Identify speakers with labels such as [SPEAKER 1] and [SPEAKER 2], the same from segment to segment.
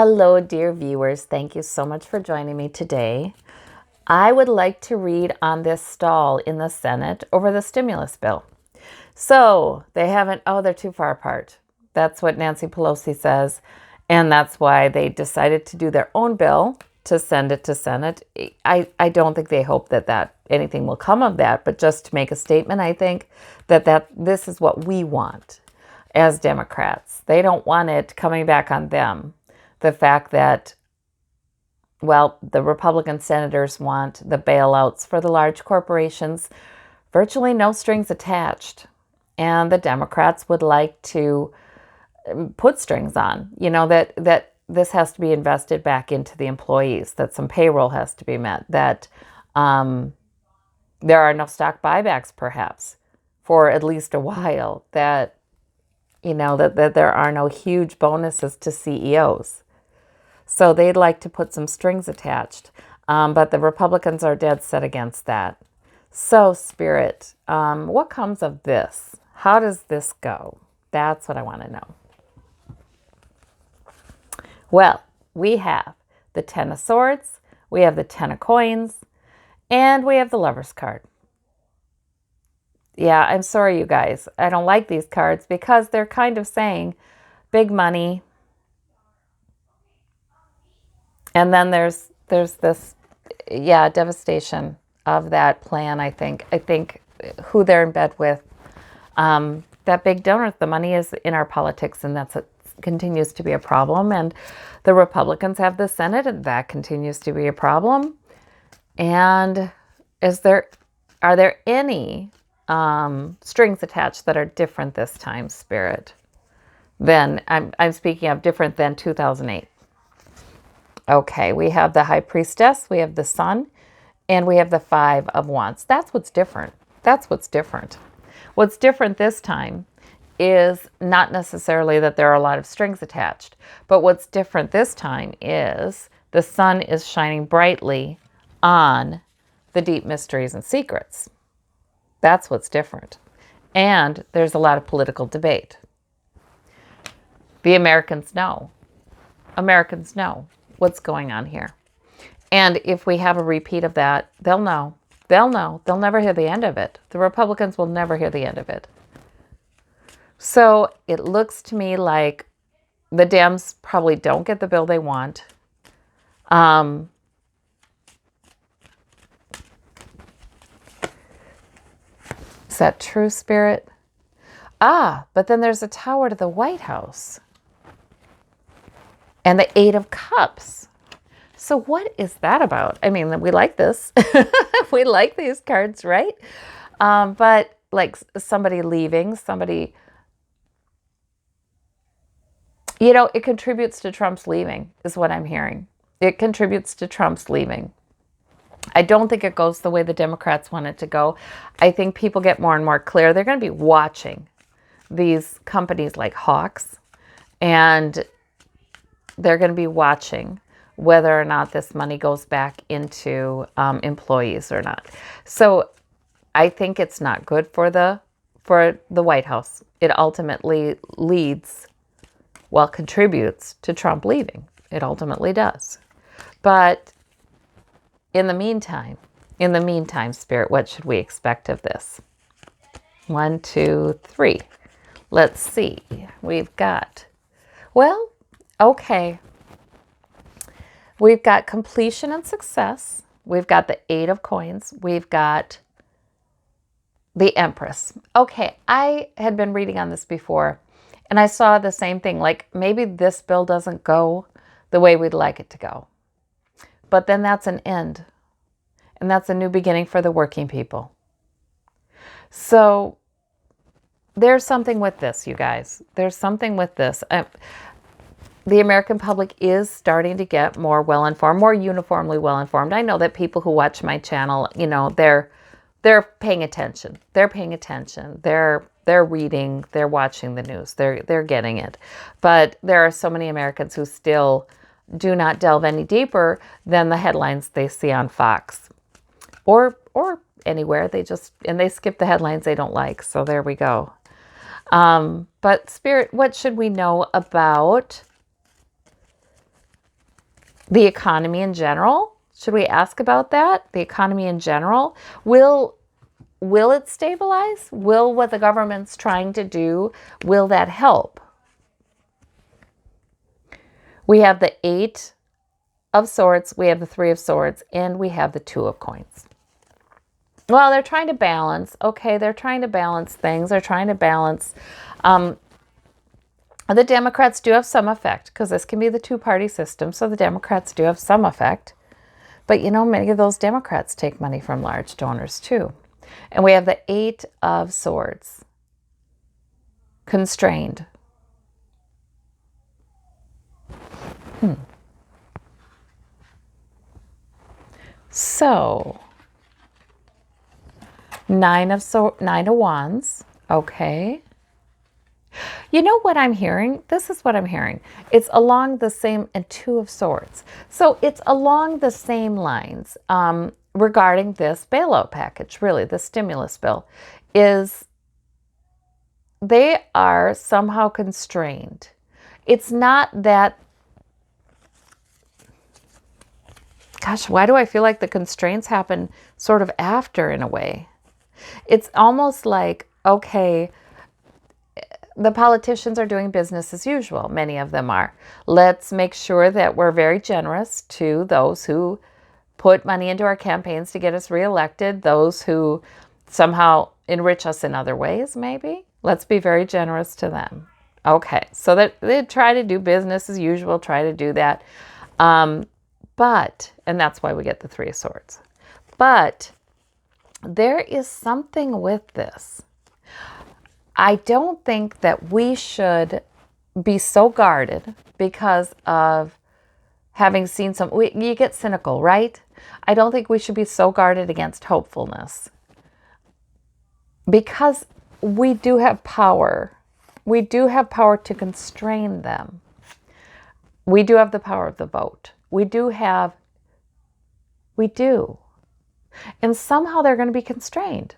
[SPEAKER 1] Hello, dear viewers. Thank you so much for joining me today. I would like to read on this stall in the Senate over the stimulus bill. So they're too far apart. That's what Nancy Pelosi says. And that's why they decided to do their own bill to send it to Senate. I don't think they hope that anything will come of that, but just to make a statement, I think that this is what we want as Democrats. They don't want it coming back on them. The fact that, well, the Republican senators want the bailouts for the large corporations, virtually no strings attached. And the Democrats would like to put strings on, that this has to be invested back into the employees, that some payroll has to be met, that there are no stock buybacks perhaps for at least a while, that there are no huge bonuses to CEOs. So they'd like to put some strings attached, but the Republicans are dead set against that. So, Spirit, what comes of this? How does this go? That's what I want to know. Well, we have the Ten of Swords, we have the Ten of Coins, and we have the Lover's card. Yeah, I'm sorry, you guys. I don't like these cards because they're kind of saying big money. And then there's this, devastation of that plan, I think. I think who they're in bed with, that big donor, the money is in our politics, and continues to be a problem. And the Republicans have the Senate, and that continues to be a problem. And are there any strings attached that are different this time, Spirit? Then I'm speaking of different than 2008. Okay, we have the High Priestess, we have the Sun, and we have the Five of Wands. That's what's different. That's what's different. What's different this time is not necessarily that there are a lot of strings attached, but what's different this time is the Sun is shining brightly on the deep mysteries and secrets. That's what's different. And there's a lot of political debate. The Americans know. Americans know what's going on here. And if we have a repeat of that, they'll know. They'll know. They'll never hear the end of it. The Republicans will never hear the end of it. So it looks to me like the Dems probably don't get the bill they want. Is that true, Spirit? But then there's a tower to the White House. And the Eight of Cups. So what is that about? I mean, we like this. We like these cards, right? But like somebody leaving, it contributes to Trump's leaving, is what I'm hearing. It contributes to Trump's leaving. I don't think it goes the way the Democrats want it to go. I think people get more and more clear. They're going to be watching these companies like Hawks, and they're going to be watching whether or not this money goes back into employees or not. So I think it's not good for the White House. It ultimately contributes to Trump leaving. It ultimately does. But in the meantime, Spirit, what should we expect of this? 1, 2, 3. Let's see. We've got, okay. We've got completion and success. We've got the Eight of Coins. We've got the Empress. Okay, I had been reading on this before, and I saw the same thing. Like, maybe this bill doesn't go the way we'd like it to go. But then that's an end. And that's a new beginning for the working people. So there's something with this, you guys. There's something with this. The American public is starting to get more well-informed, more uniformly well-informed. I know that people who watch my channel, they're paying attention. They're paying attention. They're reading. They're watching the news. They're getting it. But there are so many Americans who still do not delve any deeper than the headlines they see on Fox or anywhere. They skip the headlines they don't like. So there we go. But Spirit, what should we know about The economy in general, should we ask about that? The economy in general, will it stabilize? Will what the government's trying to do, will that help? We have the 8 of Swords, we have the 3 of Swords, and we have the 2 of Coins. Well, they're trying to balance. Okay, they're trying to balance things. They're trying to balance. The Democrats do have some effect, because this can be the two-party system, so the Democrats do have some effect. But many of those Democrats take money from large donors too. And we have the 8 of Swords. Constrained. So, 9 of Wands. Okay. You know what I'm hearing? This is what I'm hearing. It's along the same, and 2 of Swords. So it's along the same lines regarding this bailout package, really, the stimulus bill, is they are somehow constrained. It's not that, gosh, why do I feel like the constraints happen sort of after in a way? It's almost like, okay, the politicians are doing business as usual. Many of them are. Let's make sure that we're very generous to those who put money into our campaigns to get us reelected, those who somehow enrich us in other ways, maybe. Let's be very generous to them. Okay, so that they try to do business as usual, try to do that. But, and that's why we get the 3 of Swords. But there is something with this. I don't think that we should be so guarded because of having seen you get cynical, right? I don't think we should be so guarded against hopefulness, because we do have power. We do have power to constrain them. We do have the power of the vote. We do. And somehow they're going to be constrained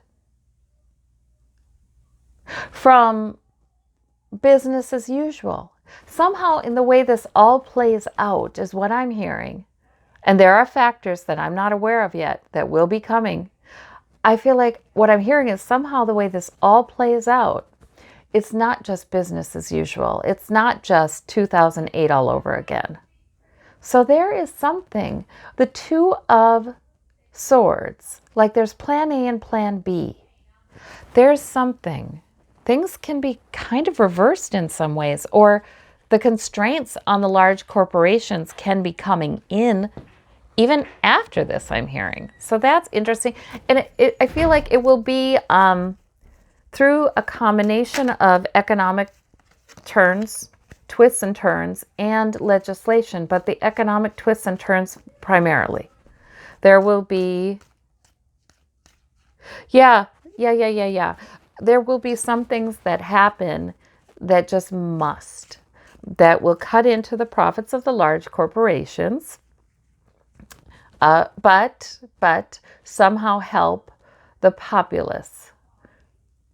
[SPEAKER 1] from business as usual. Somehow in the way this all plays out is what I'm hearing. And there are factors that I'm not aware of yet that will be coming. I feel like what I'm hearing is somehow the way this all plays out, it's not just business as usual. It's not just 2008 all over again. So there is something. The 2 of Swords, like there's plan A and plan B. There's something. Things can be kind of reversed in some ways, or the constraints on the large corporations can be coming in even after this, I'm hearing. So that's interesting. And I feel like it will be through a combination of economic twists and turns, and legislation, but the economic twists and turns primarily. There will be, yeah. There will be some things that happen that just must, that will cut into the profits of the large corporations, but somehow help the populace.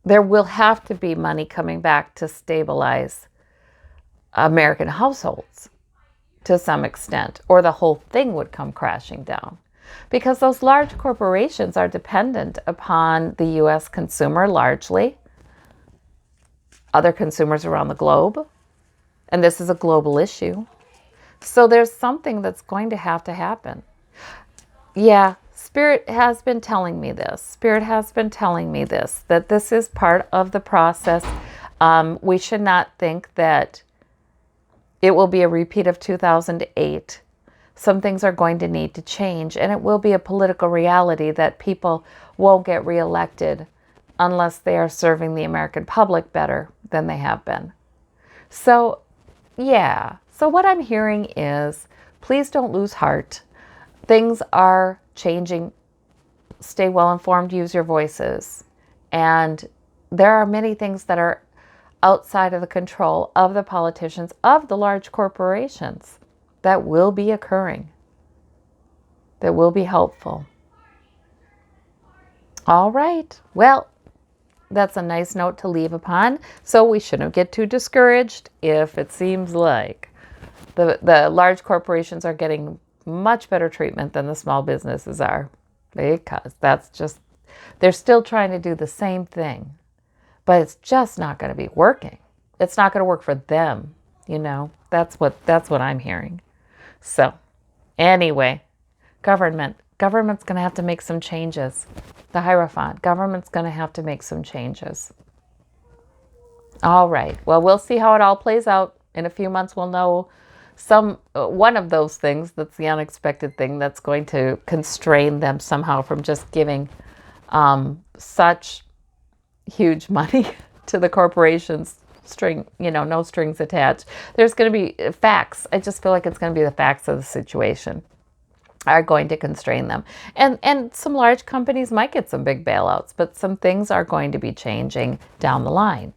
[SPEAKER 1] There will have to be money coming back to stabilize American households to some extent, or the whole thing would come crashing down. Because those large corporations are dependent upon the U.S. consumer largely, other consumers around the globe, and this is a global issue. So there's something that's going to happen. Yeah, Spirit has been telling me this. Spirit has been telling me this, that this is part of the process. We should not think that it will be a repeat of 2008. Some things are going to need to change, and it will be a political reality that people won't get reelected unless they are serving the American public better than they have been. So, yeah. So what I'm hearing is, please don't lose heart. Things are changing. Stay well informed, use your voices. And there are many things that are outside of the control of the politicians, of the large corporations, that will be occurring, that will be helpful. All right. Well, that's a nice note to leave upon. So we shouldn't get too discouraged if it seems like the large corporations are getting much better treatment than the small businesses are, because they're still trying to do the same thing, but it's just not going to be working. It's not going to work for them. That's what I'm hearing. So anyway, government's going to have to make some changes. The Hierophant, government's going to have to make some changes. All right. Well, we'll see how it all plays out. In a few months, we'll know one of those things that's the unexpected thing that's going to constrain them somehow from just giving such huge money to the corporations. No strings attached. There's going to be facts. I just feel like it's going to be the facts of the situation are going to constrain them. And some large companies might get some big bailouts, but some things are going to be changing down the line.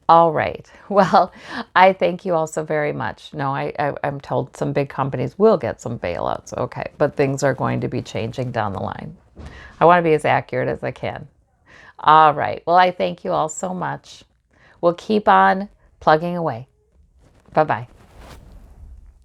[SPEAKER 1] All right. Well, I thank you all so very much. No, I'm told some big companies will get some bailouts. Okay. But things are going to be changing down the line. I want to be as accurate as I can. All right. Well, I thank you all so much. We'll keep on plugging away. Bye-bye.